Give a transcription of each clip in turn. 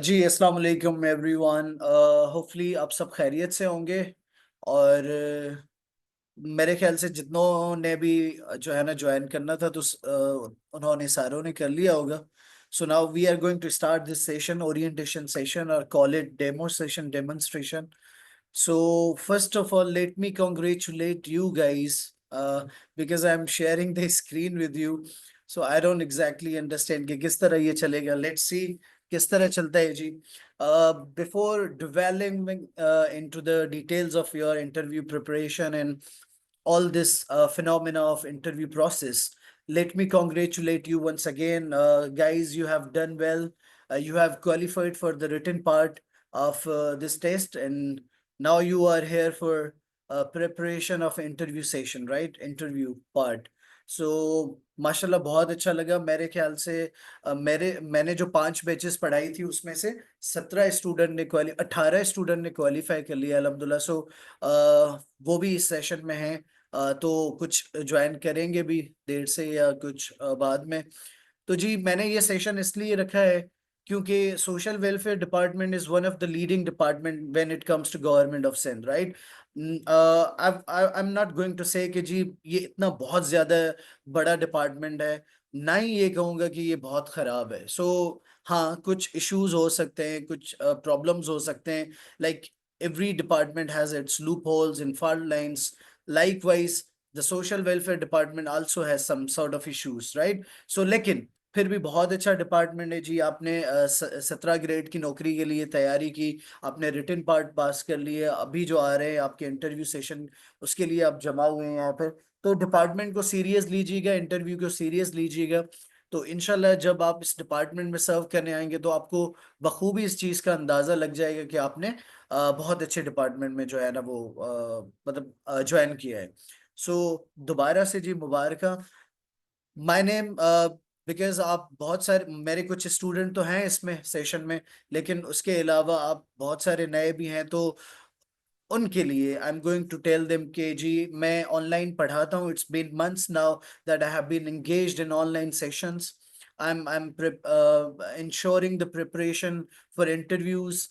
जी अस्सलाम वालेकुम everyone. Hopefully आप सब खैरियत से होंगे। और मेरे ख्याल से जितनों ने भी जो है ना ज्वाइन करना था तो उन्होंने सारों ने कर लिया होगा। So now we are going to start this session, orientation session, और call it demo session, demonstration. So first of all, let me congratulate you guys, because I'm sharing the screen with you. So I don't exactly understand कि किस तरह ये चलेगा. Let's see किस तरह चलता है जी. Before dwelling into the details of your interview preparation and all this phenomena of interview process, let me congratulate you once again, guys. You have done well. You have qualified for the written part of this test, and now you are here for preparation of interview session, right? Interview part. So माशाल्लाह बहुत अच्छा लगा मेरे ख्याल से. मैंने जो 5 batches पढ़ाई थी उसमें से 18 स्टूडेंट ने क्वालिफाई कर लिया अल्हम्दुलिल्लाह. सो वो भी इस सेशन में हैं. तो कुछ ज्वाइन करेंगे भी देर से या कुछ बाद में. तो जी मैंने ये सेशन इसलिए रखा है क्योंकि social welfare department is one of the leading department when it comes to government of Sindh, right. I am not going to say कि जी ये इतना बहुत ज्यादा बड़ा डिपार्टमेंट है. ना ही ये कहूंगा कि ये बहुत खराब है. सो हाँ, कुछ इश्यूज हो सकते हैं, कुछ प्रॉब्लम्स हो सकते हैं. Like every department has its loopholes and fault lines. Likewise, the social welfare department also has some sort of issues, right? So लेकिन फिर भी बहुत अच्छा डिपार्टमेंट है जी. आपने 17 ग्रेड की नौकरी के लिए तैयारी की, आपने रिटन पार्ट पास कर लिए, अभी जो आ रहे हैं आपके इंटरव्यू सेशन उसके लिए आप जमा हुए हैं यहाँ पर. तो डिपार्टमेंट को सीरियस लीजिएगा, इंटरव्यू को सीरियस लीजिएगा. तो इनशाला जब आप इस डिपार्टमेंट में सर्व करने आएंगे तो आपको बखूबी इस चीज़ का अंदाज़ा लग जाएगा कि आपने बहुत अच्छे डिपार्टमेंट में जो है ना वो मतलब ज्वाइन किया है. सो दोबारा से जी मुबारक. माय नेम, बिकॉज आप बहुत सारे मेरे कुछ स्टूडेंट तो हैं इसमें सेशन में, लेकिन उसके अलावा आप बहुत सारे नए भी हैं. तो उनके लिए I am going to tell them कि जी मैं ऑनलाइन पढ़ाता हूँ. It's been months now that I have been engaged in online sessions. I am ensuring the preparation for interviews.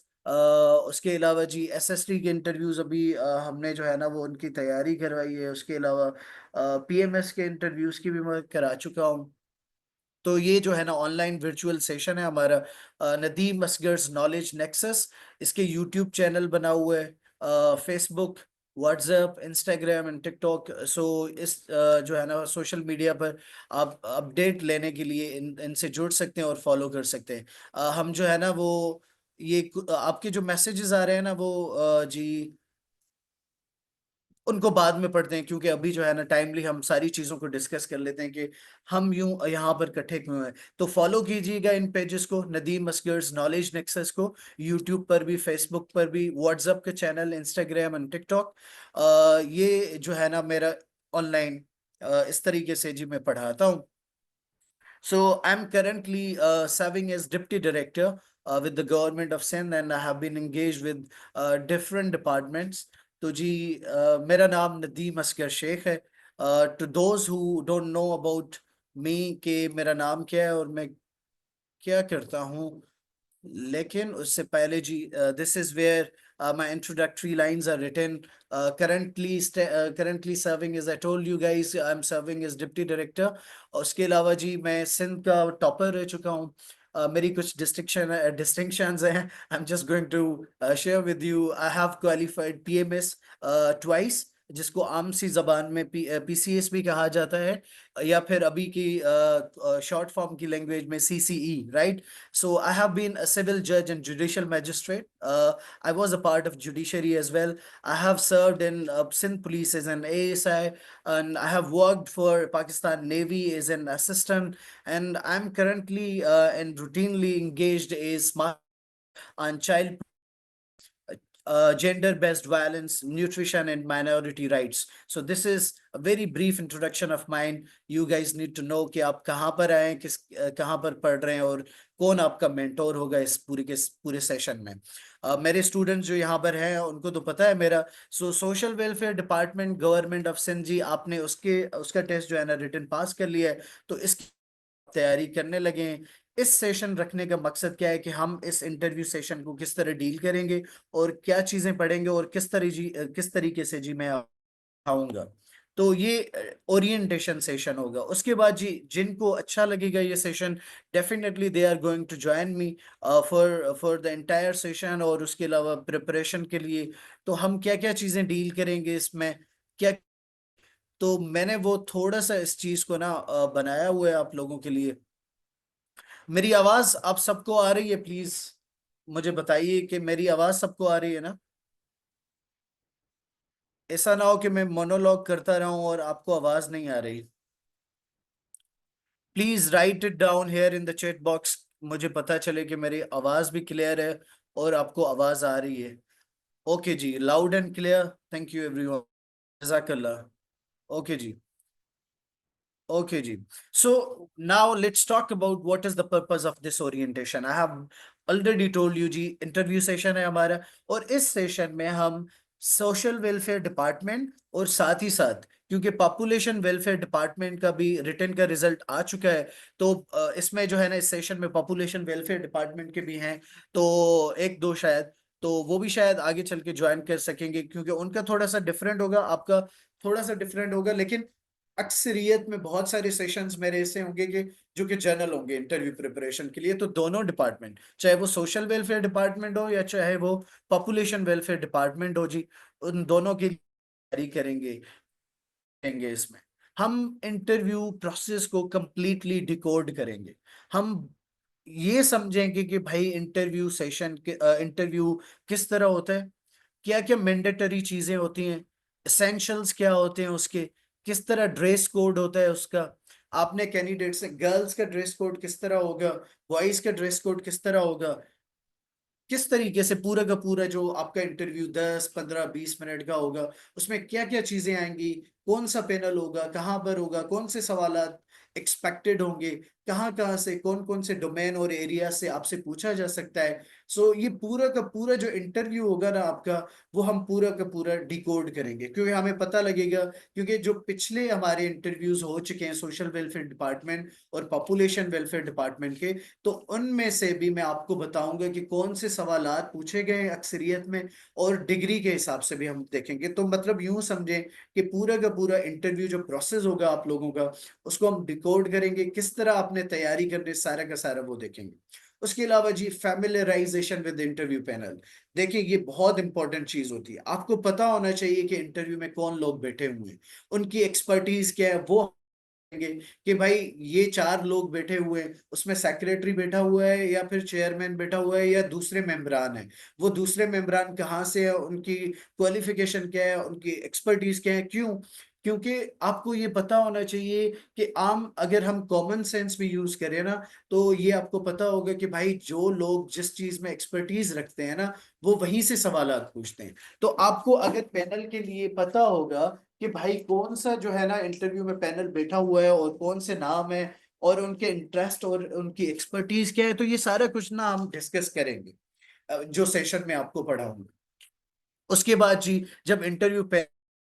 उसके अलावा जी एसएसटी के इंटरव्यूज अभी हमने जो है ना वो उनकी तैयारी करवाई है. उसके अलावा पीएमएस के इंटरव्यूज की भी मैं करा चुका हूँ. तो ये जो है ना ऑनलाइन वर्चुअल सेशन है हमारा, नदीम असगर्स नॉलेज नेक्सस. इसके यूट्यूब चैनल बना हुआ है, Facebook, WhatsApp, Instagram and TikTok. So इस जो है ना सोशल मीडिया पर आप अपडेट लेने के लिए इनसे जुड़ सकते हैं और फॉलो कर सकते हैं. हम जो है ना वो आपके जो मैसेजेस आ रहे हैं ना वो जी उनको बाद में पढ़ते हैं, क्योंकि अभी जो है ना टाइमली हम सारी चीजों को डिस्कस कर लेते हैं कि हम यूं यहाँ पर इकट्ठे क्यों हैं. तो फॉलो कीजिएगा इन पेजेस को, नदीम असगर्स नॉलेज नेक्सस को, यूट्यूब पर भी, फेसबुक पर भी, व्हाट्सएप के चैनल, इंस्टाग्राम एंड टिकटॉक. ये जो है ना मेरा ऑनलाइन इस तरीके से जी मैं पढ़ाता हूँ. So I'm currently serving as deputy director with the government of Sindh, and I have been engaged with different departments. तो जी मेरा नाम नदीम असगर शेख है. To those who don't know about me कि मेरा नाम क्या है और मैं क्या करता हूँ, लेकिन उससे पहले जी this is where my introductory lines are written. Currently serving, as I told you guys, I'm serving as deputy director. और उसके अलावा जी मैं सिंध का टॉपर रह चुका हूँ. मेरी कुछ distinctions हैं. I'm just going to share with you. I have qualified PMS twice, जिसको आम सी जबान में PCS भी कहा जाता है, या फिर अभी की शॉर्ट फॉर्म की लैंग्वेज में CCE, right. So I have been a civil judge and judicial magistrate. I was a part of judiciary as well. I have served in Sindh Police as an ASI, and I have worked for Pakistan Navy as an assistant. And I'm currently and routinely engaged as smart on child gender-based violence, nutrition, and minority rights. So this is a very brief introduction of mine. You guys need to know कि आप कहाँ पर आए, कहाँ पर पढ़ रहे हैं और कौन आपका मेंटोर होगा इस पूरे सेशन में. मेरे स्टूडेंट्स जो यहाँ पर हैं उनको तो पता है मेरा. Social welfare department, government of Sindh जी, आपने उसका टेस्ट जो है ना रिटन पास कर लिया है. तो इस तैयारी करने लगे हैं। इस सेशन रखने का मकसद क्या है कि हम इस इंटरव्यू सेशन को किस तरह डील करेंगे और क्या चीजें पढ़ेंगे और किस तरीके से जी मैं आऊंगा। तो ये ओरिएंटेशन सेशन होगा। उसके बाद जी जिनको अच्छा लगेगा ये session, definitely they are going to join me for the entire session. और उसके अलावा प्रिपरेशन के लिए तो हम क्या क्या चीजें डील करेंगे इसमें, क्या, तो मैंने वो थोड़ा सा इस चीज को ना बनाया हुआ है आप लोगों के लिए। मेरी आवाज आप सबको आ रही है? प्लीज मुझे बताइए कि मेरी आवाज सबको आ रही है ना। ऐसा ना हो कि मैं मोनोलॉग करता रहूं और आपको आवाज नहीं आ रही। Please right it down here in the chat box, मुझे पता चले कि मेरी आवाज भी क्लियर है और आपको आवाज आ रही है। ओके जी, loud and clear. Thank you everyone. जजाकल्लाह। ओके जी। Okay, ji. So now let's talk about what is the purpose of this orientation. I have already told you जी, इंटरव्यू सेशन है हमारा। और इस सेशन में हम सोशल वेलफेयर डिपार्टमेंट और साथ ही साथ, क्योंकि पॉपुलेशन वेलफेयर डिपार्टमेंट का भी रिटर्न का रिजल्ट आ चुका है, तो इसमें जो है ना इस सेशन में पॉपुलेशन वेलफेयर डिपार्टमेंट के भी हैं, तो एक दो शायद, तो वो भी शायद आगे चल के ज्वाइन कर सकेंगे, क्योंकि उनका थोड़ा सा डिफरेंट होगा, आपका थोड़ा सा डिफरेंट होगा। लेकिन अक्सरियत में बहुत सारे सेशंस मेरे ऐसे होंगे कि जो कि जनरल होंगे इंटरव्यू प्रिपरेशन के लिए। तो दोनों डिपार्टमेंट, चाहे वो सोशल वेलफेयर डिपार्टमेंट हो या चाहे वो पॉपुलेशन वेलफेयर डिपार्टमेंट हो जी, उन दोनों की तैयारी करेंगे इसमें। हम इंटरव्यू प्रोसेस को कंप्लीटली डिकोड करेंगे। हम ये समझेंगे कि भाई इंटरव्यू सेशन के इंटरव्यू किस तरह होता है, क्या क्या मैंडेटरी चीजें होती हैं, एसेंशियल्स क्या होते हैं उसके, किस तरह ड्रेस कोड होता है उसका, आपने कैंडिडेट से गर्ल्स का ड्रेस कोड किस तरह होगा, बॉयज का ड्रेस कोड किस तरह होगा, किस तरीके से पूरा का पूरा जो आपका इंटरव्यू 10 15 20 मिनट का होगा, उसमें क्या क्या चीजें आएंगी, कौन सा पैनल होगा, कहाँ पर होगा, कौन से सवालात एक्सपेक्टेड होंगे, कहाँ कहाँ से कौन कौन से डोमेन और एरिया से आपसे पूछा जा सकता है। सो ये पूरा का पूरा जो इंटरव्यू होगा ना आपका, वो हम पूरा का पूरा डिकोड करेंगे, क्योंकि हमें पता लगेगा, क्योंकि जो पिछले हमारे इंटरव्यूज हो चुके हैं सोशल वेलफेयर डिपार्टमेंट और पॉपुलेशन वेलफेयर डिपार्टमेंट के, तो उनमें से भी मैं आपको बताऊंगा कि कौन से सवालात पूछे गए हैं अक्सरियत में, और डिग्री के हिसाब से भी हम देखेंगे। तो मतलब यूं समझें कि पूरा का पूरा इंटरव्यू जो प्रोसेस होगा आप लोगों का, उसको हम डिकोड करेंगे, किस तरह आपने तैयारी करनी सारा का सारा वो देखेंगे। उसके अलावा जी फैमिलियराइजेशन विद इंटरव्यू पैनल, देखिए ये बहुत इंपॉर्टेंट चीज होती है। आपको पता होना चाहिए कि इंटरव्यू में कौन लोग बैठे हुए हैं, उनकी एक्सपर्टीज क्या है, वो करेंगे कि भाई ये चार लोग बैठे हुए हैं, उसमें सेक्रेटरी बैठा हुआ है या फिर चेयरमैन बैठा हुआ है या दूसरे मेंबरान है, वो दूसरे मेंबरान कहाँ से है, उनकी क्वालिफिकेशन क्या है, उनकी एक्सपर्टीज क्या है, क्यों, क्योंकि आपको ये पता होना चाहिए कि आम अगर हम कॉमन सेंस भी यूज करें ना, तो ये आपको पता होगा कि भाई जो लोग जिस चीज में एक्सपर्टीज रखते हैं ना, वो वहीं से सवालात पूछते हैं। तो आपको अगर पैनल के लिए पता होगा कि भाई कौन सा जो है ना इंटरव्यू में पैनल बैठा हुआ है और कौन से नाम है और उनके इंटरेस्ट और उनकी एक्सपर्टीज क्या है, तो ये सारा कुछ ना हम डिस्कस करेंगे जो सेशन में आपको पढ़ाऊंगा। उसके बाद जी जब इंटरव्यू पे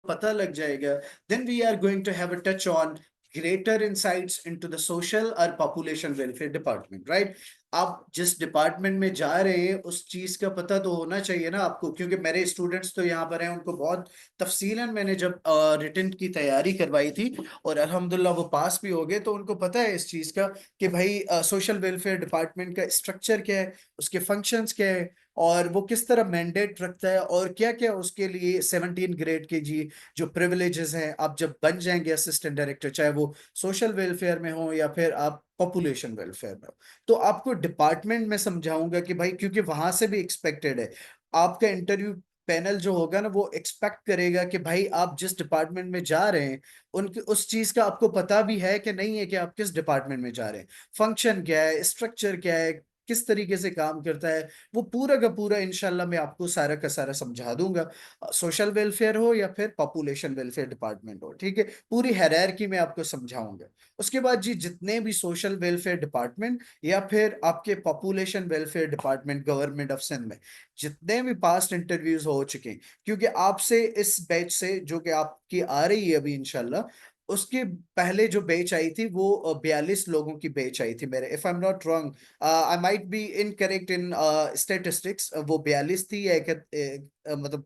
पता लग जाएगा, then we are going to have a touch on greater insights into the social or population welfare department, right? आप जिस डिपार्टमेंट में जा रहे हैं उस चीज का पता तो होना चाहिए ना आपको, क्योंकि मेरे स्टूडेंट्स तो यहाँ पर हैं, उनको बहुत तफसीलन मैंने जब रिटन की तैयारी करवाई थी और अल्हम्दुलिल्लाह वो पास भी हो गए, तो उनको पता है इस चीज का कि भाई सोशल वेलफेयर डिपार्टमेंट का स्ट्रक्चर क्या है, उसके फंक्शंस क्या है, और वो किस तरह मैंडेट रखता है, और क्या क्या उसके लिए 17 ग्रेड के जी जो प्रिविलेजेस हैं आप जब बन जाएंगे असिस्टेंट डायरेक्टर, चाहे वो सोशल वेलफेयर में हो या फिर आप पॉपुलेशन वेलफेयर में हो, तो आपको डिपार्टमेंट में समझाऊंगा कि भाई, क्योंकि वहां से भी एक्सपेक्टेड है, आपका इंटरव्यू पैनल जो होगा ना वो एक्सपेक्ट करेगा कि भाई आप जिस डिपार्टमेंट में जा रहे हैं उनकी उस चीज का आपको पता भी है कि नहीं है, कि आप किस डिपार्टमेंट में जा रहे हैं, फंक्शन क्या है, स्ट्रक्चर क्या है, किस तरीके से काम करता है, वो पूरा का पूरा इंशाल्लाह मैं आपको सारा का सारा समझा दूंगा। सोशल वेलफेयर हो या फिर पॉपुलेशन वेलफेयर डिपार्टमेंट हो, ठीक है, पूरी हायरार्की में आपको समझाऊंगा। उसके बाद जी जितने भी सोशल वेलफेयर डिपार्टमेंट या फिर आपके population welfare department government of Sindh में जितने भी पास्ट इंटरव्यूज हो चुके हैं, क्योंकि आपसे इस बैच से जो कि आपकी आ रही है अभी इंशाल्लाह, उसके पहले जो बैच आई थी वो 42 लोगों की बैच आई थी मेरे, if I am not wrong, I might be incorrect in statistics, वो 42 थी या मतलब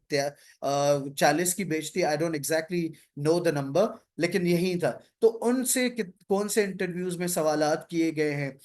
40 की बैच थी, I don't exactly know the number, लेकिन यही था। तो उनसे कौन से इंटरव्यूज में सवालात किए गए हैं,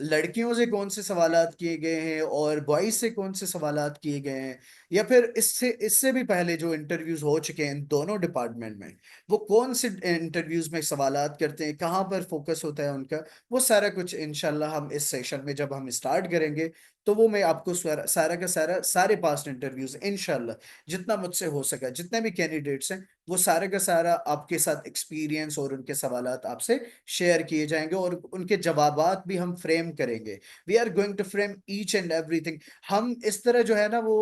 लड़कियों से कौन से सवालात किए गए हैं और बॉयज से कौन से सवालात किए गए हैं, या फिर इससे इससे भी पहले जो इंटरव्यूज हो चुके हैं इन दोनों डिपार्टमेंट में, वो कौन से इंटरव्यूज में सवालात करते हैं, कहाँ पर फोकस होता है उनका, वो सारा कुछ इंशाल्लाह हम इस सेशन में जब हम स्टार्ट करेंगे तो वो मैं आपको सारा का सारा सारे पास्ट इंटरव्यूज इंशाल्लाह जितना मुझसे हो सका, जितने भी कैंडिडेट्स हैं वो सारे का सारा आपके साथ एक्सपीरियंस और उनके सवालात आपसे शेयर किए जाएंगे और उनके जवाबात भी हम फ्रेम करेंगे। We are going to frame each and everything. हम इस तरह जो है ना वो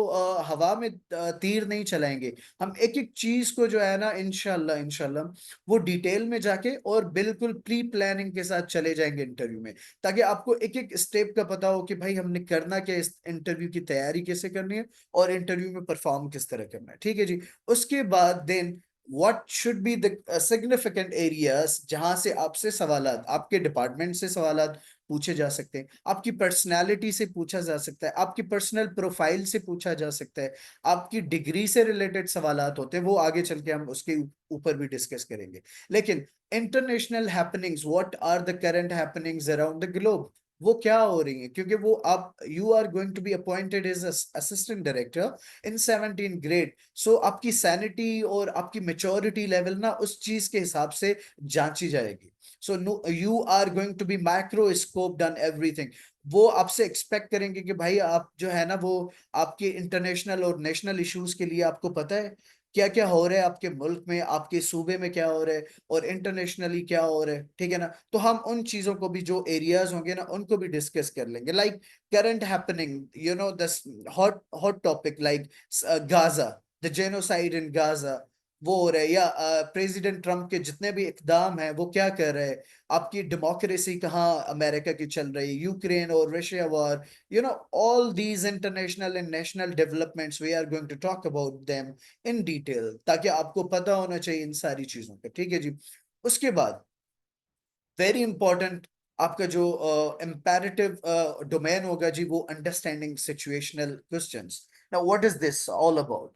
हवा में तीर नहीं चलाएंगे, हम एक एक चीज को जो है ना इंशाल्लाह इंशाल्लाह वो डिटेल में जाके और बिल्कुल प्री प्लानिंग के साथ चले जाएंगे इंटरव्यू में, ताकि आपको एक एक स्टेप का पता हो कि भाई हमने करना क्या, इस इंटरव्यू की तैयारी कैसे करनी है और इंटरव्यू में परफॉर्म किस तरह करना है। ठीक है जी। उसके बाद then what should be the significant areas जहां से आपसे सवालात, आपके डिपार्टमेंट से सवालात पूछे जा सकते हैं, आपकी पर्सनालिटी से पूछा जा सकता है, आपकी पर्सनल प्रोफाइल से पूछा जा सकता है, आपकी डिग्री से रिलेटेड सवालात होते हैं, वो आगे चल के हम उसके ऊपर भी डिस्कस करेंगे। लेकिन international happenings, what are the current happenings around the globe, वो क्या हो रही है, क्योंकि वो आप you are going to be appointed as assistant director in 17 grade. So आपकी सैनिटी और आपकी मेच्योरिटी लेवल ना उस चीज के हिसाब से जांची जाएगी। So no, you are going to be microscope done everything. वो आपसे एक्सपेक्ट करेंगे कि भाई आप जो है ना वो आपके इंटरनेशनल और नेशनल इश्यूज के लिए आपको पता है क्या क्या हो रहा है आपके मुल्क में, आपके सूबे में क्या हो रहा है और इंटरनेशनली क्या हो रहा है। ठीक है ना। तो हम उन चीजों को भी, जो एरियाज होंगे ना उनको भी डिस्कस कर लेंगे, like current happening, you know this hot hot topic like Gaza, the genocide in Gaza, वो हो रहा है, या प्रेसिडेंट ट्रम्प के जितने भी इकदाम हैं वो क्या कर रहे हैं, आपकी डेमोक्रेसी कहाँ अमेरिका की चल रही है, यूक्रेन और Russia war, you know, all these international and national developments we are going to talk about them in detail, ताकि आपको पता होना चाहिए इन सारी चीजों का। ठीक है जी। उसके बाद वेरी इंपॉर्टेंट आपका जो इम्पेरेटिव डोमेन होगा जी, वो understanding situational questions. Now what is this all about?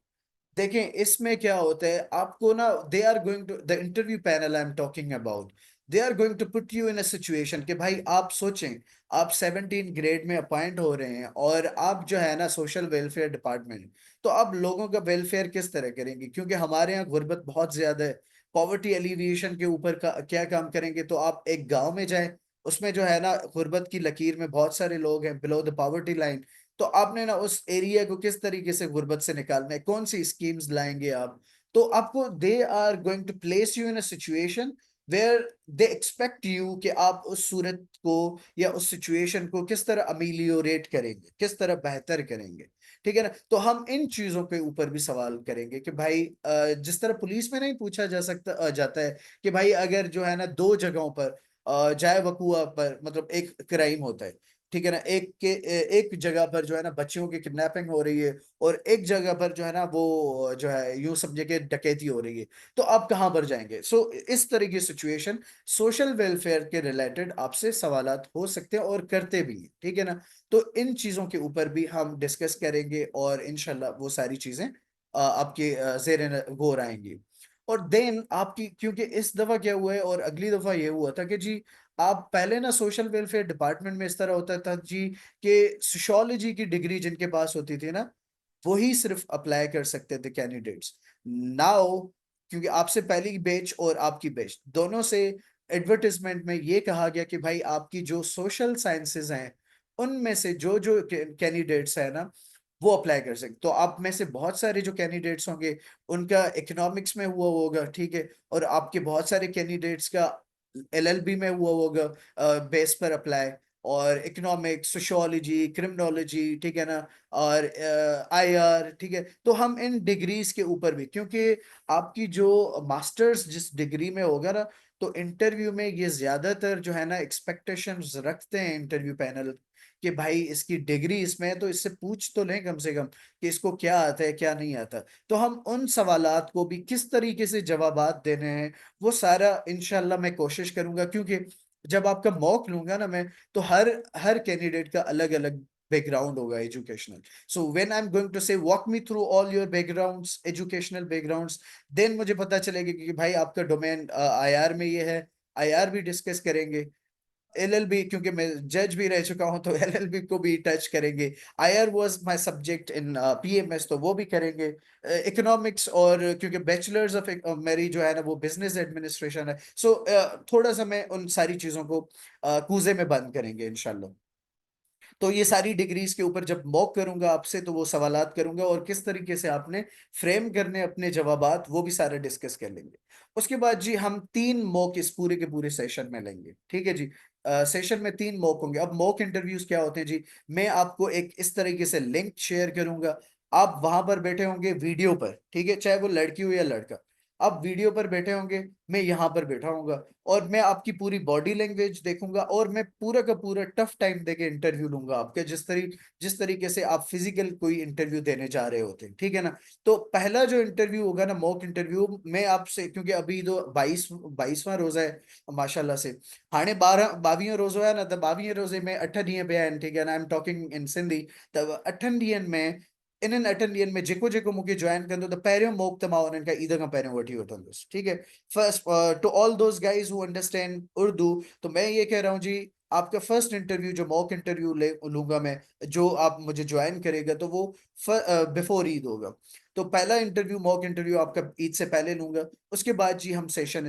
देखें इसमें क्या होता है, आपको ना they are going to the interview panel I am talking about, they are going to put you in a situation कि भाई आप सोचें, आप 17 ग्रेड में अपॉइंट हो रहे हैं और आप जो है ना सोशल वेलफेयर डिपार्टमेंट, तो आप लोगों का वेलफेयर किस तरह करेंगे, क्योंकि हमारे यहाँ गुर्बत बहुत ज्यादा है। पॉवर्टी एलिविएशन के ऊपर क्या काम करेंगे, तो आप एक गांव में जाएं, उसमें जो है ना गुर्बत की लकीर में बहुत सारे लोग हैं, बिलो द पॉवर्टी लाइन, तो आपने ना उस एरिया को किस तरीके से गुर्बत से निकालना है, कौन सी स्कीम्स लाएंगे आप। तो आपको they are going to place you in a situation where they expect you कि आप उस सूरत को या उस सिचुएशन को किस तरह अमीलियोरेट करेंगे, किस तरह बेहतर करेंगे। ठीक है ना। तो हम इन चीजों के ऊपर भी सवाल करेंगे कि भाई जिस तरह पुलिस में नहीं पूछा जाता है कि भाई अगर जो है ना दो जगहों पर जाए वकुआ पर, मतलब एक क्राइम होता है, ठीक है ना, एक जगह पर जो है ना बच्चियों की किडनैपिंग हो रही है और एक जगह पर जो है ना वो जो है यूं समझे कि डकैती हो रही है, तो आप कहाँ पर जाएंगे। सो इस तरह की सिचुएशन सोशल वेलफेयर के रिलेटेड आपसे सवालात हो सकते हैं और करते भी हैं। ठीक है ना। तो इन चीजों के ऊपर भी हम डिस्कस करेंगे और इनशाला वो सारी चीजें आपके जेर गौर आएंगी। और देन आपकी, क्योंकि इस दफा क्या हुआ है और अगली दफा ये हुआ था कि जी आप पहले ना सोशल वेलफेयर डिपार्टमेंट में इस तरह होता था जी कि सोशियोलॉजी की डिग्री जिनके पास होती थी ना वही सिर्फ अप्लाई कर सकते थे कैंडिडेट्स। नाउ क्योंकि आपसे पहली बैच और आपकी बैच दोनों से एडवर्टाइजमेंट में ये कहा गया कि भाई आपकी जो सोशल साइंसेज हैं उनमें से जो जो कैंडिडेट्स है ना वो अप्लाई कर सकते। तो आप में से बहुत सारे जो कैंडिडेट्स होंगे उनका इकोनॉमिक्स में हुआ होगा, ठीक है, और आपके बहुत सारे कैंडिडेट्स का एलएलबी में हुआ होगा बेस पर अप्लाई, और इकोनॉमिक्स, सोशियोलॉजी, क्रिमिनोलॉजी, ठीक है ना, और आईआर, ठीक है। तो हम इन डिग्रीज के ऊपर भी, क्योंकि आपकी जो मास्टर्स जिस डिग्री में होगा ना तो इंटरव्यू में ये ज्यादातर जो है ना एक्सपेक्टेशंस रखते हैं इंटरव्यू पैनल कि भाई इसकी डिग्री इसमें है तो इससे पूछ तो लें कम से कम कि इसको क्या आता है क्या नहीं आता। तो हम उन सवालात को भी किस तरीके से जवाबात देने हैं वो सारा इंशाल्लाह मैं कोशिश करूंगा, क्योंकि जब आपका मॉक लूंगा ना मैं, तो हर हर कैंडिडेट का अलग अलग बैकग्राउंड होगा educational. So when I am going to say walk me through all your backgrounds, educational backgrounds, then मुझे पता चलेगा कि भाई आपका डोमेन आईआर में ये है, आईआर भी डिस्कस करेंगे, एलएलबी क्योंकि मैं जज भी रह चुका हूं तो एलएलबी को भी टच करेंगे, IR was my subject in PMS तो वो भी करेंगे, इकोनॉमिक्स, और क्योंकि बैचलर्स ऑफ मेरी जो है ना वो बिजनेस एडमिनिस्ट्रेशन है। सो थोड़ा सा मैं उन सारी चीजों को कूजे में बंद करेंगे इंशाल्लाह। तो ये सारी डिग्रीज के ऊपर जब मॉक करूंगा आपसे तो वो सवालात करूंगा और किस तरीके से आपने फ्रेम करने अपने जवाबात वो भी सारे डिस्कस कर लेंगे। उसके बाद जी हम 3 मॉक इस पूरे के पूरे सेशन में लेंगे, ठीक है जी। सेशन में 3 मॉक होंगे। अब मॉक इंटरव्यूज क्या होते हैं जी, मैं आपको एक इस तरीके से लिंक शेयर करूंगा, आप वहां पर बैठे होंगे वीडियो पर, ठीक है, चाहे वो लड़की हो या लड़का, आप वीडियो पर बैठे होंगे, मैं यहाँ पर बैठा हूंगा, और मैं आपकी पूरी बॉडी लैंग्वेज देखूंगा और मैं पूरा का पूरा टफ टाइम देके इंटरव्यू लूंगा आपके, जिस तरीके से आप फिजिकल कोई इंटरव्यू देने जा रहे होते हैं, ठीक है ना। तो पहला जो इंटरव्यू होगा ना मॉक इंटरव्यू, मैं आपसे, क्योंकि अभी तो 22वां रोजा है माशाल्लाह से, हाणे 22 रोज़ो है ना, त 22 रोज़े में 8 ॾींहं पिया आहिनि, ठीक है ना, आई एम टॉकिंग इन सिंधी। त 8 ॾींहंनि में, इन्हनि 8 ॾींहंनि में जेको जेको मूंखे ज्वाइन कंदो त पहिरियों मौक़ त मां उन्हनि खां ईद खां पहिरियों वठी वठंदुसि, ठीक है। First, to all those guys who understand Urdu, तो मैं ये कह रहा हूँ जी, आपका फर्स्ट इंटरव्यू जो मॉक इंटरव्यू ले लूंगा मैं, जो आप मुझे ज्वाइन करेगा तो वो बिफोर ईद होगा। तो पहला इंटरव्यू मॉक इंटरव्यू आपका ईद से पहले लूंगा। उसके बाद जी हम सेशन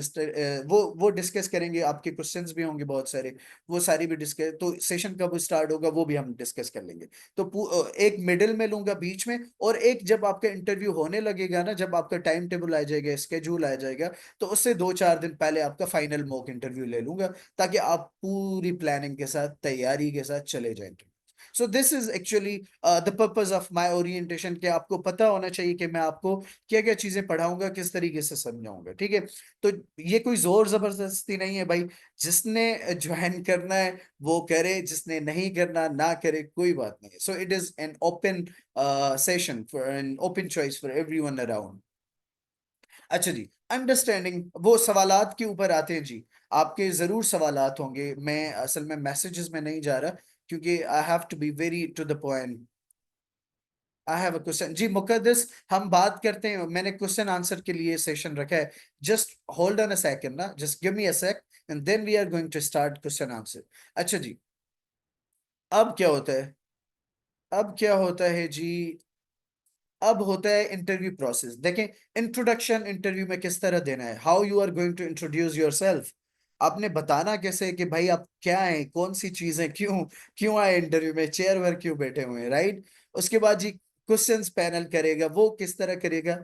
वो डिस्कस करेंगे, आपके क्वेश्चंस भी होंगे बहुत सारे, वो सारी भी डिस्कस, तो सेशन कब स्टार्ट होगा वो भी हम डिस्कस कर लेंगे। तो एक मिडिल में लूंगा बीच में, और एक जब आपका इंटरव्यू होने लगेगा ना, जब आपका टाइम टेबल आ जाएगा, स्केड्यूल आ जाएगा, तो उससे 2-4 दिन पहले आपका फाइनल मॉक इंटरव्यू ले लूंगा, ताकि आप पूरी प्लानिंग के साथ तैयारी के साथ चले जाएं। So this is actually the purpose of my orientation, कि आपको पता होना चाहिए कि मैं आपको क्या क्या चीजें पढ़ाऊंगा, किस तरीके से समझाऊंगा, ठीक है। तो ये कोई जोर जबरदस्ती नहीं है भाई, जिसने ज्वाइन करना है वो करे, जिसने नहीं करना ना करे, कोई बात नहीं है। So it is an open session for an open choice for everyone around. अच्छा जी, अंडरस्टैंडिंग, वो सवालात के ऊपर आते हैं जी। आपके जरूर सवालात होंगे, मैं असल में मैसेजेस में नहीं जा रहा, क्योंकि I have to be very to the point. I have a question जी मुकद्दस, हम बात करते हैं, मैंने क्वेश्चन आंसर के लिए सेशन रखा है, just hold on a second ना, just give me a sec, and then we are going to start question answer. अच्छा जी, अब क्या होता है, अब क्या होता है जी, अब होता है इंटरव्यू प्रोसेस। देखें, इंट्रोडक्शन इंटरव्यू में किस तरह देना है, how you are going to introduce yourself, आपने बताना कैसे है कि भाई आप क्या है, कौन सी चीजें, क्यों क्यों आए इंटरव्यू में, चेयर पर क्यों बैठे हुए हैं, राइट। उसके बाद जी क्वेश्चंस पैनल करेगा, वो किस तरह करेगा,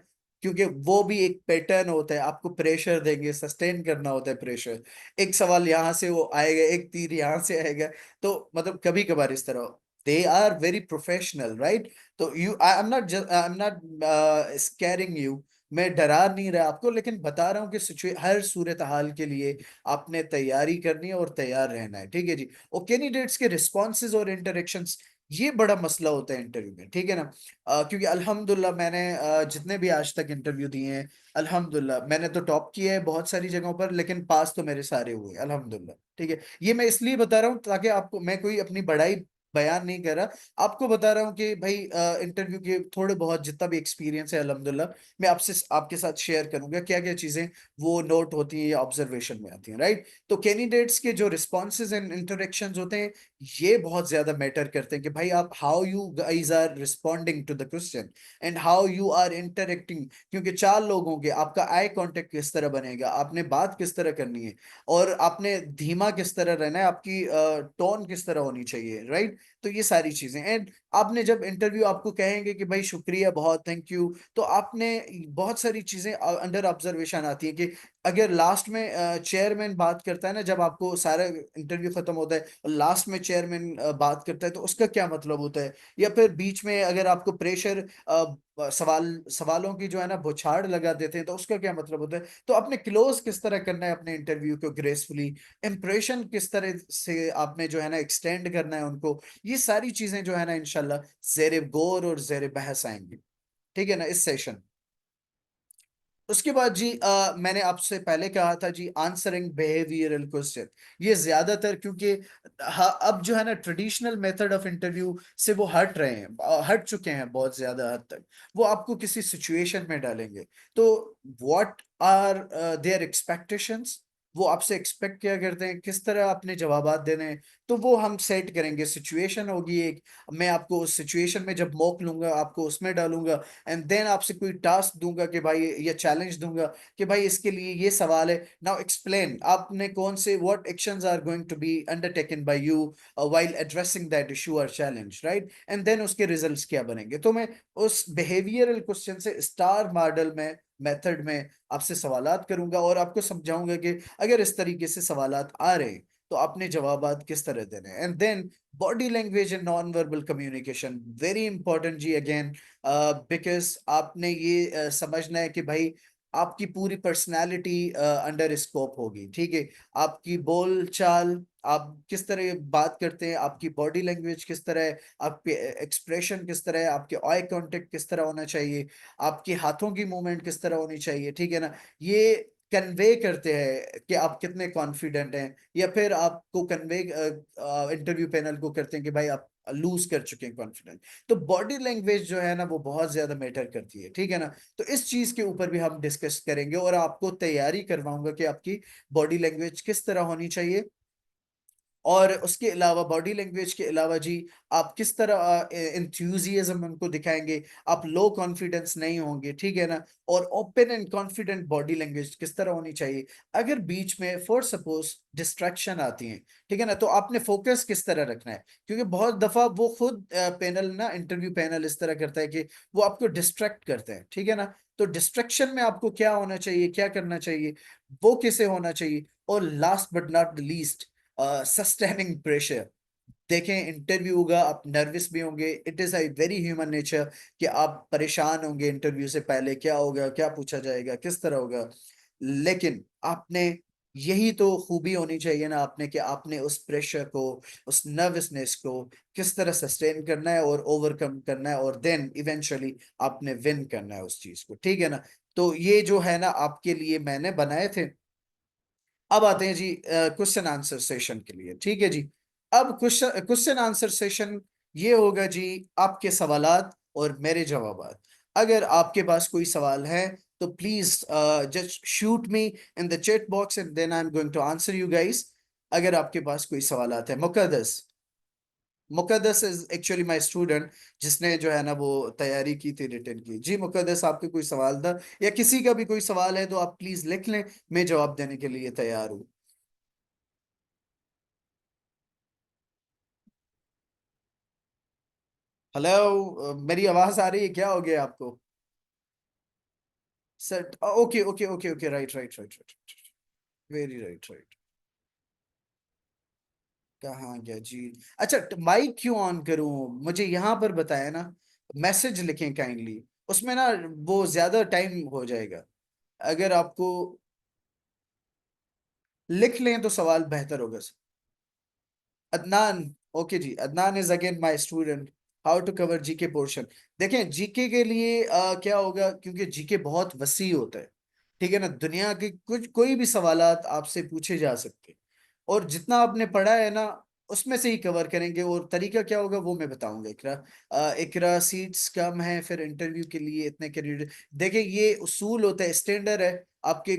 क्योंकि वो भी एक पैटर्न होता है, आपको प्रेशर देंगे, सस्टेन करना होता है प्रेशर, एक सवाल यहाँ से वो आएगा, एक तीर यहाँ से आएगा, तो मतलब कभी कभार इस तरह, they are very professional, right. तो you, I am not scaring you, मैं डरा नहीं रहा आपको, लेकिन बता रहा हूँ कि हर सूरत हाल के लिए आपने तैयारी करनी है और तैयार रहना है, ठीक है जी। और कैंडिडेट्स के रिस्पॉन्सेज और इंटरेक्शंस, ये बड़ा मसला होता है इंटरव्यू में, ठीक है ना। क्योंकि अल्हम्दुलिल्लाह मैंने जितने भी आज तक इंटरव्यू दिए हैं, अल्हम्दुलिल्लाह मैंने तो टॉप किया है बहुत सारी जगहों पर, लेकिन पास तो मेरे सारे हुए अल्हम्दुलिल्लाह, ठीक है। ये मैं इसलिए बता रहा हूँ ताकि आपको, मैं कोई अपनी बड़ाई बयान नहीं कर रहा, आपको बता रहा हूँ कि भाई इंटरव्यू के थोड़े बहुत जितना भी एक्सपीरियंस है अल्हम्दुलिल्लाह, मैं आपसे आपके साथ शेयर करूंगा क्या क्या चीजें वो नोट होती हैं या ऑब्जर्वेशन में आती हैं, राइट। तो कैंडिडेट्स के जो रिस्पॉन्सेज एंड इंटरेक्शंस होते हैं, ये बहुत ज्यादा मैटर करते हैं कि भाई आप, how you guys are responding to the question and how you are interacting, क्योंकि 4 लोग होंगे, आपका आई कांटेक्ट किस तरह बनेगा, आपने बात किस तरह करनी है, और आपने धीमा किस तरह रहना है, आपकी टोन किस तरह होनी चाहिए, राइट। तो ये सारी चीजें, एंड आपने जब इंटरव्यू आपको कहेंगे कि भाई शुक्रिया बहुत, थैंक यू, तो आपने बहुत सारी चीजें अंडर ऑब्जर्वेशन आती है कि अगर लास्ट में चेयरमैन बात करता है ना, जब आपको सारा इंटरव्यू खत्म होता है और लास्ट में चेयरमैन बात करता है, तो उसका क्या मतलब होता है? या फिर बीच में अगर आपको प्रेशर सवालों की जो है ना बौछार लगा देते हैं, तो उसका क्या मतलब होता है? तो आपने क्लोज किस तरह करना है अपने इंटरव्यू को ग्रेसफुली, इंप्रेशन किस तरह से आपने जो है ना एक्सटेंड करना है उनको, ये सारी चीजें जो है ना इंशाल्लाह जेर गौर और जेर बहस आएंगी, ठीक है ना, इस सेशन। उसके बाद जी मैंने आपसे पहले कहा था जी, आंसरिंग बिहेवियरल क्वेश्चन, ये ज्यादातर क्योंकि अब जो है ना ट्रेडिशनल मेथड ऑफ इंटरव्यू से वो हट रहे हैं, हट चुके हैं बहुत ज्यादा हद तक। वो आपको किसी सिचुएशन में डालेंगे, तो व्हाट आर देयर एक्सपेक्टेशंस, वो आपसे एक्सपेक्ट क्या करते हैं, किस तरह आपने जवाबात देने हैं, तो वो हम सेट करेंगे। सिचुएशन होगी एक, मैं आपको उस सिचुएशन में जब मॉक लूंगा आपको उसमें डालूंगा, एंड देन आपसे कोई टास्क दूंगा कि भाई, या चैलेंज दूंगा कि भाई इसके लिए ये सवाल है, नाउ एक्सप्लेन आपने कौन से what actions are going to be undertaken by you while addressing that issue और चैलेंज, राइट, एंड देन उसके रिजल्ट्स क्या बनेंगे। तो मैं उस बिहेवियरल क्वेश्चन से स्टार मॉडल में मेथड में आपसे सवालात करूंगा और आपको समझाऊंगा कि अगर इस तरीके से सवालात आ रहे हैं तो आपने जवाबात किस तरह देने हैं। And then body language and non verbal communication, very important जी अगेन, बिकॉज आपने ये समझना है कि भाई आपकी पूरी पर्सनालिटी अंडर स्कोप होगी, ठीक है। आपकी बोल चाल, आप किस तरह बात करते हैं, आपकी बॉडी लैंग्वेज किस तरह है, आपके एक्सप्रेशन किस तरह है, आपके आई कांटेक्ट किस तरह होना चाहिए, आपके हाथों की मूवमेंट किस तरह होनी चाहिए, ठीक है ना। ये कन्वे करते हैं कि आप कितने कॉन्फिडेंट हैं, या फिर आपको कन्वे इंटरव्यू पैनल को करते हैं कि भाई आप लूज कर चुके हैं कॉन्फिडेंस। तो बॉडी लैंग्वेज जो है ना वो बहुत ज्यादा मैटर करती है, ठीक है ना। तो इस चीज के ऊपर भी हम डिस्कस करेंगे और आपको तैयारी करवाऊंगा कि आपकी बॉडी लैंग्वेज किस तरह होनी चाहिए। और उसके अलावा बॉडी लैंग्वेज के अलावा जी, आप किस तरह इंथ्यूजियाज्म उनको दिखाएंगे, आप लो कॉन्फिडेंस नहीं होंगे, ठीक है ना। और open and confident body language किस तरह होनी चाहिए, अगर बीच में फॉर सपोज डिस्ट्रैक्शन आती है, ठीक है ना, तो आपने फोकस किस तरह रखना है। क्योंकि बहुत दफा वो खुद पैनल ना, इंटरव्यू पैनल इस तरह करता है कि वो आपको डिस्ट्रैक्ट करते हैं, ठीक है ना। तो डिस्ट्रैक्शन में आपको क्या होना चाहिए, क्या करना चाहिए, वो किसे होना चाहिए। और last but not the least, sustaining pressure. देखें इंटरव्यू होगा, आप नर्वस भी होंगे, it is a very human nature कि आप परेशान होंगे इंटरव्यू से पहले, क्या होगा, क्या पूछा जाएगा, किस तरह होगा। लेकिन आपने, यही तो खूबी होनी चाहिए ना आपने, कि आपने उस प्रेशर को, उस नर्वसनेस को किस तरह सस्टेन करना है और ओवरकम करना है, और देन इवेंचुअली आपने विन करना है उस चीज को, ठीक है ना। तो ये जो है ना आपके लिए मैंने बनाए थे। अब आते हैं जी क्वेश्चन आंसर सेशन के लिए, ठीक है जी। अब क्वेश्चन क्वेश्चन आंसर सेशन ये होगा जी, आपके सवालात और मेरे जवाबात। अगर आपके पास कोई सवाल है तो please just shoot me in the chat box and then I am going to answer you guys. अगर आपके पास कोई सवालात है, Muqaddas, Muqaddas is actually my student, जिसने जो है ना वो तैयारी की थी रिटर्न की। जी मुकद्दस, आपके कोई सवाल था या किसी का भी कोई सवाल है तो आप प्लीज लिख लें, मैं जवाब देने के लिए तैयार हूँ। हेलो, मेरी आवाज आ रही है, क्या हो गया आपको? Sir okay okay okay okay, right right right right, very right right. कहाँ गया जी? अच्छा, माइक क्यों ऑन करूं, मुझे यहाँ पर बताया ना, मैसेज लिखें काइंडली, उसमें ना वो ज्यादा टाइम हो जाएगा। अगर आपको लिख लें तो सवाल बेहतर होगा। अदनान, ओके जी, Adnan is again my student. How to cover GK portion. देखें जीके के लिए क्या होगा, क्योंकि जीके बहुत वसी होता है, ठीक है ना। दुनिया के कुछ कोई भी सवालात आपसे पूछे जा सकते हैं, और जितना आपने पढ़ा है ना उसमें से ही कवर करेंगे। और तरीका क्या होगा वो मैं बताऊंगा। इकरा, इकरा सीट्स कम है, फिर इंटरव्यू के लिए इतने कैंडिडेट। देखिए ये उसूल होता है, स्टैंडर्ड है आपके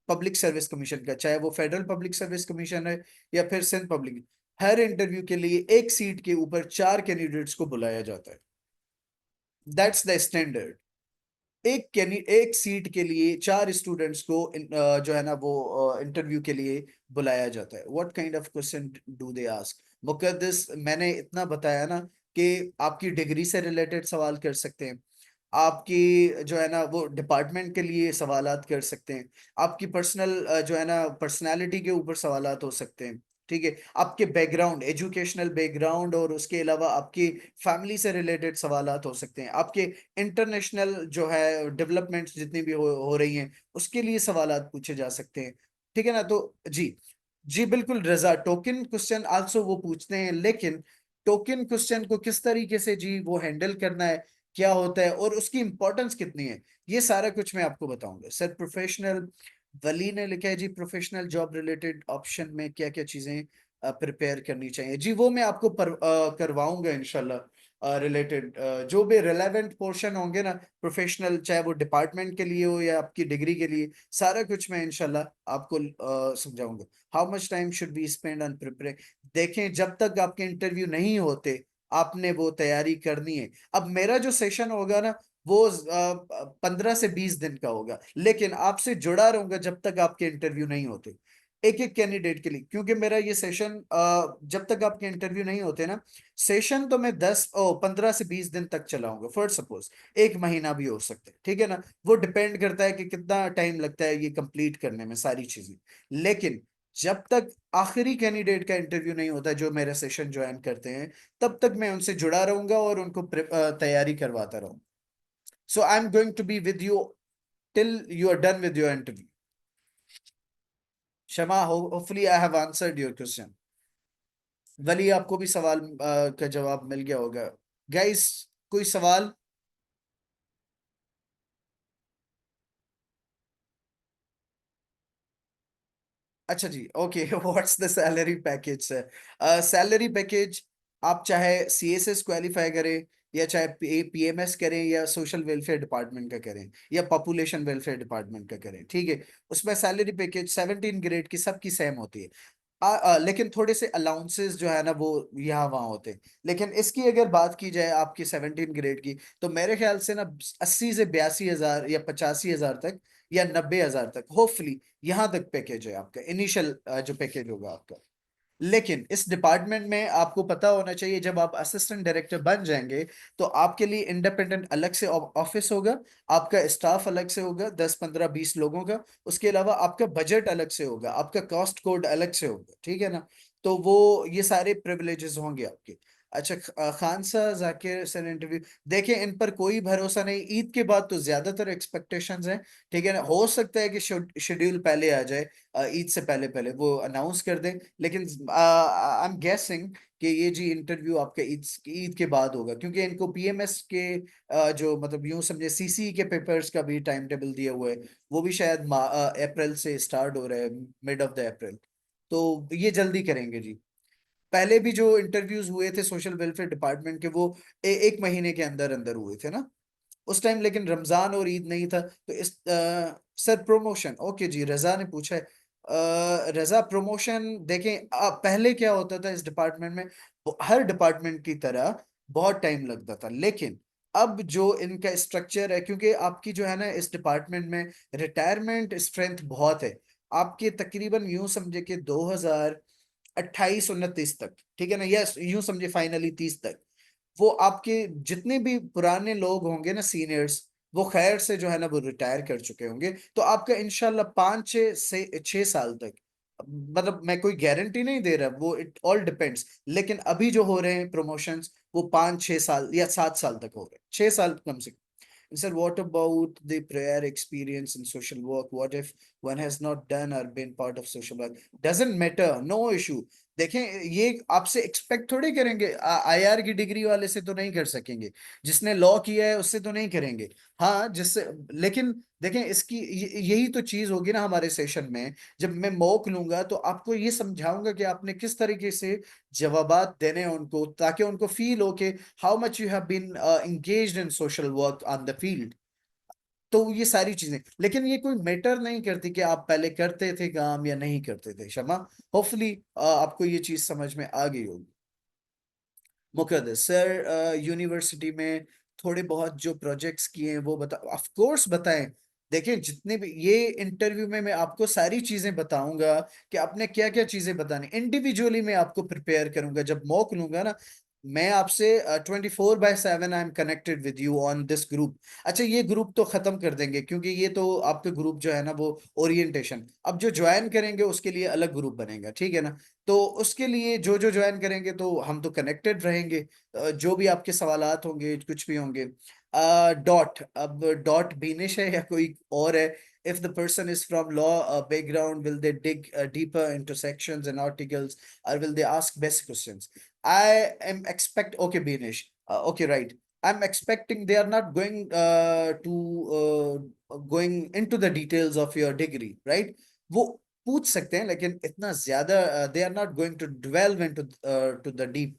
पब्लिक सर्विस कमीशन का, चाहे वो फेडरल पब्लिक सर्विस कमीशन है या फिर सिंध पब्लिक। हर इंटरव्यू के लिए एक सीट के ऊपर 4 कैंडिडेट्स को बुलाया जाता है, दैट्स द स्टैंडर्ड। एक सीट के लिए 4 स्टूडेंट्स को जो है ना वो इंटरव्यू के लिए बुलाया जाता है। What kind of question do they ask? Muqaddas, मैंने इतना बताया ना कि आपकी डिग्री से रिलेटेड सवाल कर सकते हैं, आपकी जो है ना वो डिपार्टमेंट के लिए सवालात कर सकते हैं, आपकी पर्सनल जो है ना पर्सनालिटी के ऊपर सवालात हो सकते हैं, ठीक है, आपके बैकग्राउंड, एजुकेशनल बैकग्राउंड और उसके अलावा आपकी फैमिली से रिलेटेड सवालात हो सकते हैं, आपके इंटरनेशनल जो है डेवलपमेंट्स जितनी भी हो रही हैं उसके लिए सवालात पूछे जा सकते हैं, ठीक है ना। तो जी, जी बिल्कुल रजा, टोकन क्वेश्चन आल्सो वो पूछते हैं, लेकिन टोकन क्वेश्चन को किस तरीके से जी वो हैंडल करना है, क्या होता है और उसकी इंपॉर्टेंस कितनी है, ये सारा कुछ मैं आपको बताऊंगा सर। प्रोफेशनल, वली ने लिखा है जी, प्रोफेशनल जॉब रिलेटेड ऑप्शन में क्या क्या चीजें प्रिपेयर करनी चाहिए, जी वो मैं आपको करवाऊंगा इंशाल्लाह। रिलेटेड जो भी रिलेवेंट पोर्शन होंगे ना प्रोफेशनल, चाहे वो डिपार्टमेंट के लिए हो या आपकी डिग्री के लिए, सारा कुछ मैं इंशाल्लाह आपको समझाऊंगा। How much time should be spend on preparing, देखें जब तक आपके इंटरव्यू नहीं होते आपने वो तैयारी करनी है। अब मेरा जो सेशन होगा ना वो 15 से 20 दिन का होगा, लेकिन आपसे जुड़ा रहूंगा जब तक आपके इंटरव्यू नहीं होते, एक एक कैंडिडेट के लिए, क्योंकि मेरा ये सेशन जब तक आपके इंटरव्यू नहीं होते ना, सेशन तो मैं 15 से 20 दिन तक चलाऊंगा, फॉर सपोज 1 महीना भी हो सकता है, ठीक है ना। वो डिपेंड करता है कि कितना टाइम लगता है ये कंप्लीट करने में सारी चीजें, लेकिन जब तक आखिरी कैंडिडेट का इंटरव्यू नहीं होता जो मेरा सेशन ज्वाइन करते हैं, तब तक मैं उनसे जुड़ा रहूंगा और उनको तैयारी करवाता रहूंगा। So I am going to be with you till you are done with your interview. Shama, hopefully I have answered your question. Wali, आपको भी सवाल का जवाब मिल गया होगा। गाइस, कोई सवाल? अच्छा जी, okay. What's the salary package sir? Salary package, आप चाहे सीएसएस क्वालिफाई करें या चाहे पीएमएस करें या सोशल वेलफेयर डिपार्टमेंट का करें या पॉपुलेशन वेलफेयर डिपार्टमेंट का करें, ठीक है, उसमें सैलरी पैकेज 17 ग्रेड की सबकी सेम होती है। लेकिन थोड़े से अलाउंसेस जो है ना वो यहाँ वहाँ होते हैं, लेकिन इसकी अगर बात की जाए आपकी 17 ग्रेड की, तो मेरे ख्याल से ना 80 से 82 हजार या 85 हजार तक या 90 हजार तक होपफुली यहाँ तक पैकेज है आपका, इनिशियल जो पैकेज होगा आपका। लेकिन इस डिपार्टमेंट में आपको पता होना चाहिए, जब आप असिस्टेंट डायरेक्टर बन जाएंगे तो आपके लिए इंडिपेंडेंट अलग से ऑफिस होगा, आपका स्टाफ अलग से होगा 10 15 20 लोगों का, उसके अलावा आपका बजट अलग से होगा, आपका कॉस्ट कोड अलग से होगा, ठीक है ना। तो वो ये सारे प्रिविलेजेस होंगे आपके। अच्छा, खान सा जाकिर सर इंटरव्यू, देखें इन पर कोई भरोसा नहीं, ईद के बाद तो ज्यादातर एक्सपेक्टेशंस हैं, ठीक है ना, हो सकता है कि शेड्यूल पहले आ जाए, ईद से पहले पहले वो अनाउंस कर दें, लेकिन आई एम गेसिंग कि ये जी इंटरव्यू आपके ईद ईद के बाद होगा, क्योंकि इनको पीएमएस के जो मतलब यूं समझे सीसी के पेपर्स का भी टाइम टेबल दिया हुआ है, वो भी शायद अप्रैल से स्टार्ट हो रहा है, मिड ऑफ द अप्रैल, तो ये जल्दी करेंगे जी। पहले भी जो इंटरव्यूज हुए थे सोशल वेलफेयर डिपार्टमेंट के वो 1 महीने के अंदर अंदर हुए थे ना उस टाइम, लेकिन रमजान और ईद नहीं था, तो इस सर प्रमोशन, ओके जी, रजा ने पूछा है। रजा, प्रमोशन देखें, पहले क्या होता था इस डिपार्टमेंट में, हर डिपार्टमेंट की तरह बहुत टाइम लगता था, लेकिन अब जो इनका स्ट्रक्चर है, क्योंकि आपकी जो है ना इस डिपार्टमेंट में रिटायरमेंट स्ट्रेंथ बहुत है, आपके तकरीबन यूं समझे कि 2028 29 तक, ठीक है ना, यस यूं समझे फाइनली 30 तक, वो आपके जितने भी पुराने लोग होंगे ना सीनियर्स, वो खैर से जो है ना वो रिटायर कर चुके होंगे, तो आपका इंशाल्लाह 5 से 6 साल तक, मतलब मैं कोई गारंटी नहीं दे रहा, वो इट ऑल डिपेंड्स, लेकिन अभी जो हो रहे हैं प्रमोशंस वो 5 6 साल या 7 साल तक हो रहे हैं, 6 साल कम से कम। Sir, what about the prior experience in social work? What if one has not done or been part of social work? Doesn't matter, no issue. देखें, ये आपसे एक्सपेक्ट थोड़ी करेंगे, आईआर की डिग्री वाले से तो नहीं कर सकेंगे, जिसने लॉ किया है उससे तो नहीं करेंगे, हाँ जिससे, लेकिन देखें इसकी यही तो चीज होगी ना हमारे सेशन में, जब मैं मॉक लूंगा तो आपको ये समझाऊंगा कि आपने किस तरीके से जवाबात देने हैं उनको, ताकि उनको फील हो कि how much you have been engaged in social work on the field। तो ये सारी चीजें, लेकिन ये कोई मैटर नहीं करती कि आप पहले करते थे काम या नहीं करते थे, शमा, होपफुली आपको ये चीज समझ में आ गई होगी। मुकद्दस सर, यूनिवर्सिटी में थोड़े बहुत जो प्रोजेक्ट्स किए हैं वो बता, ऑफ कोर्स बताएं। देखिए जितने भी ये इंटरव्यू में मैं आपको सारी चीजें बताऊंगा कि आपने क्या क्या चीजें बतानी, इंडिविजुअली मैं आपको प्रिपेयर करूंगा, जब मॉक लूंगा ना मैं आपसे 24/7 I am connected with you on this group. अच्छा, ये ग्रुप तो खत्म कर देंगे क्योंकि ये तो आपके ग्रुप जो है ना वो ओरिएंटेशन, अब जो ज्वाइन करेंगे उसके लिए अलग ग्रुप बनेगा, ठीक है ना। तो उसके लिए जो जो ज्वाइन करेंगे तो हम तो कनेक्टेड रहेंगे। जो भी आपके सवालात होंगे कुछ भी होंगे। डॉट, अब डॉट बीनिश है या कोई और है? If the person is from law background, will they dig deeper into sections and articles, or will they ask basic questions? I am expect okay, Binish. Okay, right. I'm expecting they are not going into the details of your degree, right? वो पूछ सकते हैं लेकिन इतना ज्यादा they are not going to delve into to the deep,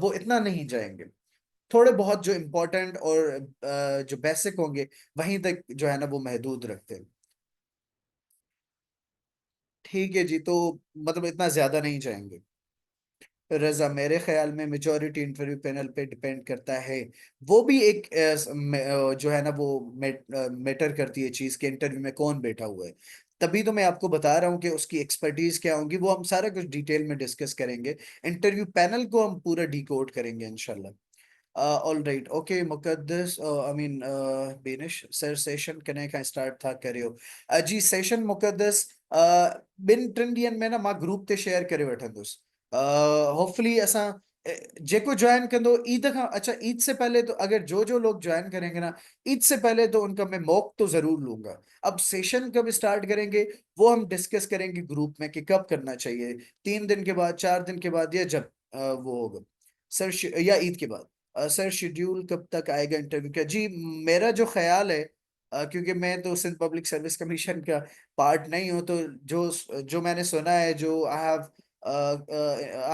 वो इतना नहीं जाएंगे। थोड़े बहुत जो इम्पोर्टेंट और जो बेसिक होंगे वहीं तक जो है ना वो महदूद रखते हैं। ठीक है जी, तो मतलब इतना ज्यादा नहीं जाएंगे। रजा, मेरे ख्याल में मेजोरिटी इंटरव्यू पैनल पे डिपेंड करता है। वो भी एक जो है ना वो मैटर करती है चीज के, इंटरव्यू में कौन बैठा हुआ है। तभी तो मैं आपको बता रहा हूँ कि उसकी एक्सपर्टीज क्या होगी, वो हम सारा कुछ डिटेल में डिस्कस करेंगे। इंटरव्यू पैनल को हम पूरा डिकोड करेंगे इंशाल्लाह। All right, okay Muqaddas, I mean Benish sir, session कने का स्टार्ट था करे हो? जी सेशन मुकद्दस बिन टिन ॾींहंनि में ना मां ग्रुप ते शेयर करे वठंदुसि। होपफुली असां जेको ज्वाइन कंदो ईद खां, अच्छा ईद से पहले तो अगर जो जो लोग ज्वाइन करेंगे ना ईद से पहले तो उनका मैं मॉक तो जरूर लूंगा। अब सेशन कब स्टार्ट करेंगे वो हम डिस्कस करेंगे ग्रुप में कि कब करना चाहिए, 3 दिन के बाद, 4 दिन के बाद, या जब वो होगा सर, या ईद के बाद। सर शेड्यूल कब तक आएगा इंटरव्यू का? जी मेरा जो ख्याल है, क्योंकि मैं तो सिंध पब्लिक सर्विस कमीशन का पार्ट नहीं हूँ, तो जो जो मैंने सुना है, जो आई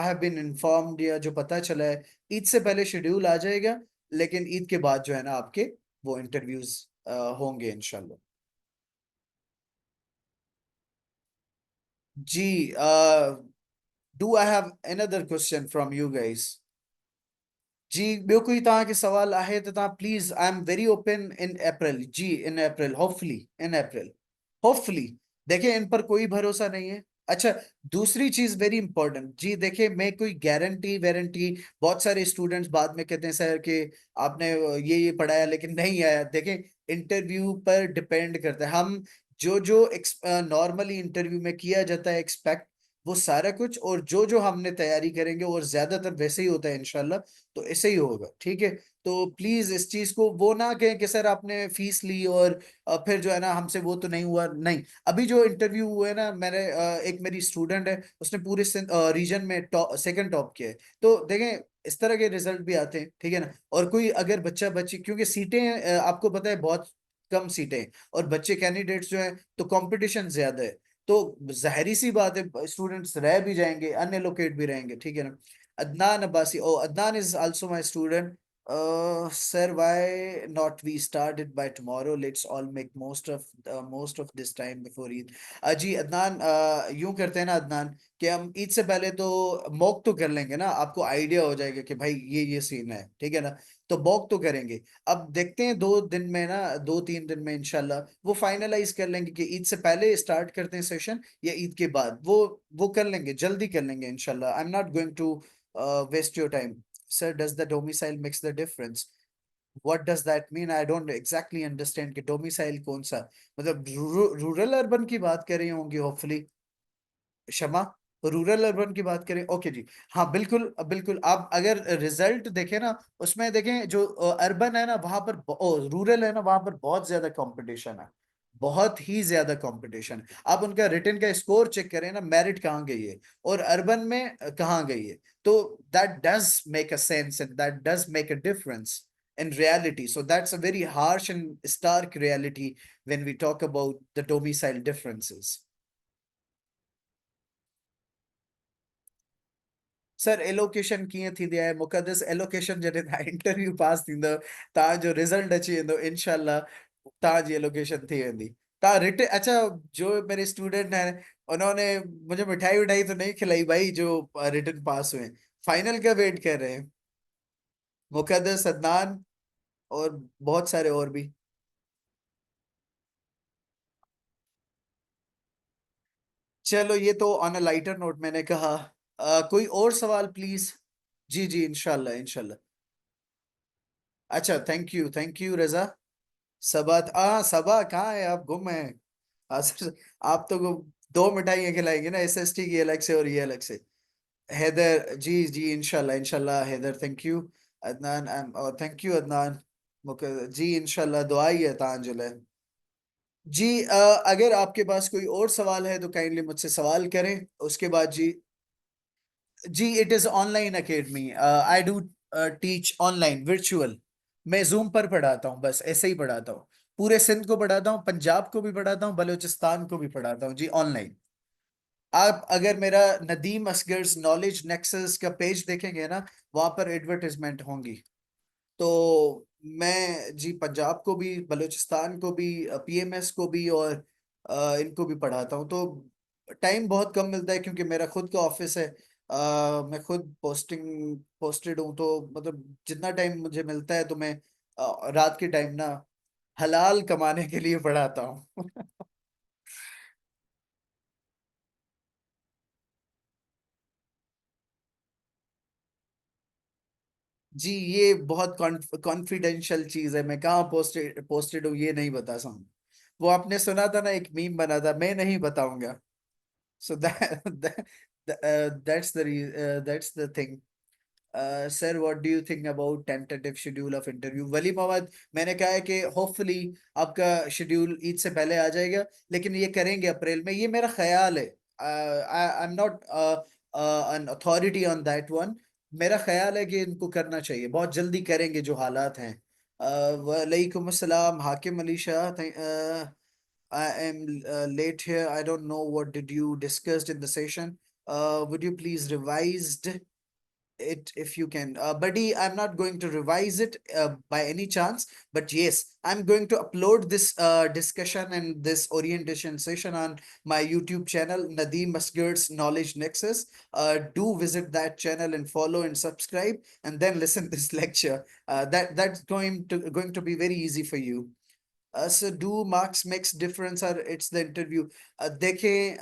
हैव बीन इन्फॉर्म्ड, या जो पता चला है, ईद से पहले शेड्यूल आ जाएगा। लेकिन ईद के बाद जो है ना आपके वो इंटरव्यूज होंगे इंशाल्लाह। जी, do I have another question from you guys? जी ॿियो कोई तव्हांखे सवाल आहे त तव्हां please, I am very open in April, जी in April, hopefully in April, hopefully. देखिए इन पर कोई भरोसा नहीं है। अच्छा, दूसरी चीज वेरी इंपॉर्टेंट जी, देखिए मैं कोई गारंटी वारंटी, बहुत सारे स्टूडेंट्स बाद में कहते हैं सर कि आपने ये पढ़ाया लेकिन नहीं आया। देखिए इंटरव्यू पर डिपेंड करता है, हम जो जो नॉर्मली इंटरव्यू में किया जाता है एक्सपेक्ट, वो सारा कुछ, और जो जो हमने तैयारी करेंगे और ज्यादातर वैसे ही होता है इंशाल्लाह। तो ऐसे ही होगा, ठीक है। तो प्लीज इस चीज को वो ना कहें कि सर आपने फीस ली और फिर जो है ना हमसे वो तो नहीं हुआ, नहीं। अभी जो इंटरव्यू हुआ है ना, मैंने एक मेरी स्टूडेंट है, उसने पूरे रीजन में सेकंड टॉप किया है। तो देखें इस तरह के रिजल्ट भी आते हैं, ठीक है ना। और कोई अगर बच्चा बच्ची, क्योंकि सीटें आपको पता है बहुत कम सीटें हैं, और बच्चे कैंडिडेट्स जो हैं तो कंपटीशन ज्यादा है। तो जाहिर सी बात है स्टूडेंट्स रह भी जाएंगे, अनएलोकेट भी रहेंगे, ठीक है ना। Adnan Abbasi. Oh, Adnan is also my student. Sir, why not we start it by tomorrow? Let's all make most of this time before Eid. जी अदनान, यूं करते हैं ना अदनान, कि हम ईद से पहले तो मॉक तो कर लेंगे ना, आपको आइडिया हो जाएगा कि भाई ये सीन है, ठीक है ना। तो मॉक तो करेंगे। अब देखते हैं 2 दिन में ना, 2-3 दिन में इंशाल्लाह वो फाइनलाइज कर लेंगे कि ईद से पहले स्टार्ट करते हैं सेशन या ईद के बाद। वो कर लेंगे, जल्दी कर लेंगे इंशाल्लाह। I am not going to waste your time. Sir, does the domicile makes the difference? What does that mean? I don't exactly understand कि domicile कौन सा, मतलब रूरल अर्बन की बात कर रही होंगी होपफुली। शमा, रूरल अर्बन की बात करें, ओके जी। हाँ बिल्कुल बिल्कुल, आप अगर रिजल्ट देखें ना, उसमें देखें जो अर्बन है ना वहां पर, रूरल है ना वहां पर बहुत ज्यादा कंपटीशन है, बहुत ही ज्यादा कंपटीशन है। आप उनका रिटर्न का स्कोर चेक करें ना, मेरिट कहाँ गई है और अर्बन में कहाँ गई है। तो that does make a sense and that does make a difference in reality. So that's a very harsh and stark reality when we talk about the domicile differences. Sir allocation कीअं थींदी आहे मुक़दस? Allocation जॾहिं तव्हां interview पास थींदव, तव्हांजो result अची वेंदो इनशाला, तव्हांजी एलोकेशन थी वेंदी। तव्हां रिट अच्छा, जो मेरे स्टूडेंट हैं उन्होंने मुझे मिठाई विठाई तो नहीं खिलाई भाई जो रिटर्न पास हुए, फाइनल का वेट कर रहे हैं। मुक़दस, अदनान, और बहुत सारे और भी। चलो ये तो ऑन अ लाइटर नोट मैंने कहा। कोई और सवाल प्लीज? जी जी, इंशाल्लाह इंशाल्लाह। अच्छा, थैंक यू रजा। सबा, सबा कहाँ है, आप गुम हैं। आप तो दो मिठाइयाँ खिलाएंगे ना, SST की अलग से और ये अलग से। हैदर जी जी, इंशाल्लाह इंशाल्लाह Haider, thank you. Adnan, thank you Adnan. जी इंशाल्लाह, दुआ ही है तांजुल है। जी अगर आपके पास कोई और सवाल है तो काइंडली मुझसे सवाल करें, उसके बाद जी। जी, it is online academy, I do teach online virtual. मैं जूम पर पढ़ाता हूँ, बस ऐसे ही पढ़ाता हूँ। पूरे सिंध को पढ़ाता हूँ, पंजाब को भी पढ़ाता हूँ, बलूचिस्तान को भी पढ़ाता हूँ जी, ऑनलाइन। आप अगर मेरा नदीम असगर्स नॉलेज नेक्सस का पेज देखेंगे ना, वहां पर एडवर्टाइजमेंट होंगी। तो मैं जी पंजाब को भी, बलूचिस्तान को भी, PMS को भी, और इनको भी पढ़ाता हूँ। तो टाइम बहुत कम मिलता है क्योंकि मेरा खुद का ऑफिस है। मैं खुद पोस्टेड हूँ, तो मतलब जितना टाइम मुझे मिलता है तो मैं रात के टाइम ना हलाल कमाने के लिए पढ़ाता हूँ। जी, ये बहुत कॉन्फिडेंशियल चीज है, मैं कहाँ पोस्टेड पोस्टेड हूँ ये नहीं बता सकूँ। वो आपने सुना था ना, एक मीम बना था, मैं नहीं बताऊंगा। So that's the thing. Sir, what do you think about tentative schedule of interview? Wali Mohammad, मैंने कहा है कि होपफुली आपका शेड्यूल ईद से पहले आ जाएगा, लेकिन ये करेंगे अप्रैल में, ये मेरा ख्याल है। आई am not an authority on that one. मेरा ख्याल है कि इनको करना चाहिए, बहुत जल्दी करेंगे जो हालात हैं। वालेकुम अस्सलाम हाकिम Ali Shah. I am late here. I don't know what did you discussed in the session. Would you please revised it if you can? Buddy, I'm not going to revise it by any chance, but yes, I'm going to upload this discussion and this orientation session on my YouTube channel, Nadeem Masgur's Knowledge Nexus. Do visit that channel and follow and subscribe, and then listen this lecture. That's going to be very easy for you. So do marks makes difference or it's the interview? देखें,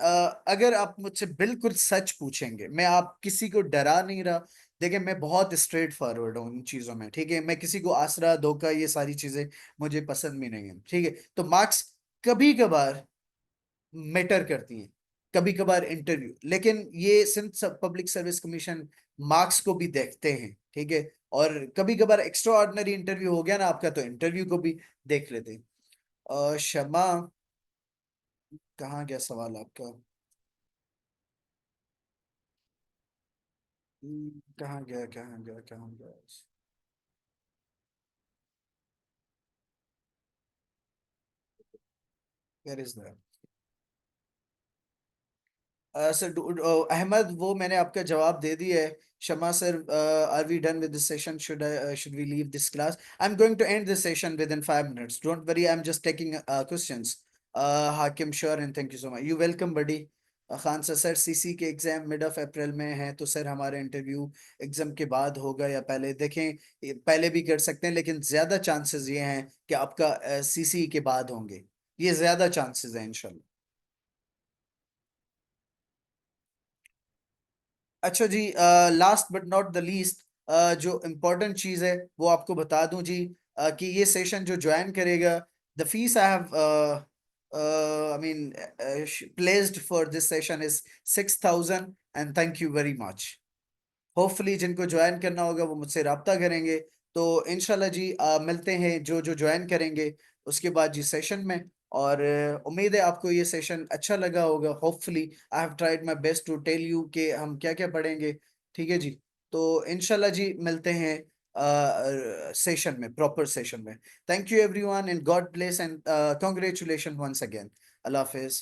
अगर आप मुझसे बिल्कुल सच पूछेंगे, मैं आप किसी को डरा नहीं रहा। देखें, मैं बहुत स्ट्रेट फॉरवर्ड हूँ इन चीजों में, ठीक है। मैं किसी को आसरा धोखा ये सारी चीजें मुझे पसंद भी नहीं है, ठीक है। तो मार्क्स कभी कभार मैटर करती हैं, कभी कभार इंटरव्यू, लेकिन ये Sindh public service commission marks को भी देखते हैं, ठीक है। और कभी कभार एक्स्ट्रा ऑर्डिनरी इंटरव्यू हो गया ना आपका, तो इंटरव्यू को भी देख लेते हैं। शमा, कहाँ गया सवाल आपका? कहाँ गया, कहाँ गया, कहाँ गया? Where is that? Sir, Ahmad, वो मैंने आपका जवाब दे दिया है। Shama sir, are we done with this session? Should we leave this class? I am going to end this session within 5 minutes, don't worry, I am just taking questions. Hakim, sure and thank you so much, you welcome buddy. Khan sir, CC के exam mid of April में है, तो sir हमारा interview exam के बाद होगा या पहले? देखें, पहले भी कर सकते हैं, लेकिन ज्यादा चांसेस ये हैं कि आपका CC के बाद होंगे, ये ज्यादा चांसेस हैं इंशाल्लाह। अच्छा जी, last but not the least, जो इम्पोर्टेंट चीज़ है वो आपको बता दूं जी, कि ये सेशन जो ज्वाइन करेगा, the fees I have I mean placed for this session is 6,000, and thank you very much. Hopefully जिनको ज्वाइन करना होगा वो मुझसे रब्ता करेंगे। तो इंशाल्लाह जी, मिलते हैं जो जो ज्वाइन करेंगे उसके बाद जी सेशन में। और उम्मीद है आपको ये सेशन अच्छा लगा होगा। Hopefully I have tried my best to tell you कि हम क्या क्या पढ़ेंगे, ठीक है जी। तो इंशाल्लाह जी मिलते हैं सेशन में, प्रॉपर सेशन में। Thank you everyone, and God bless, and congratulation once again. अल्लाह हाफिज।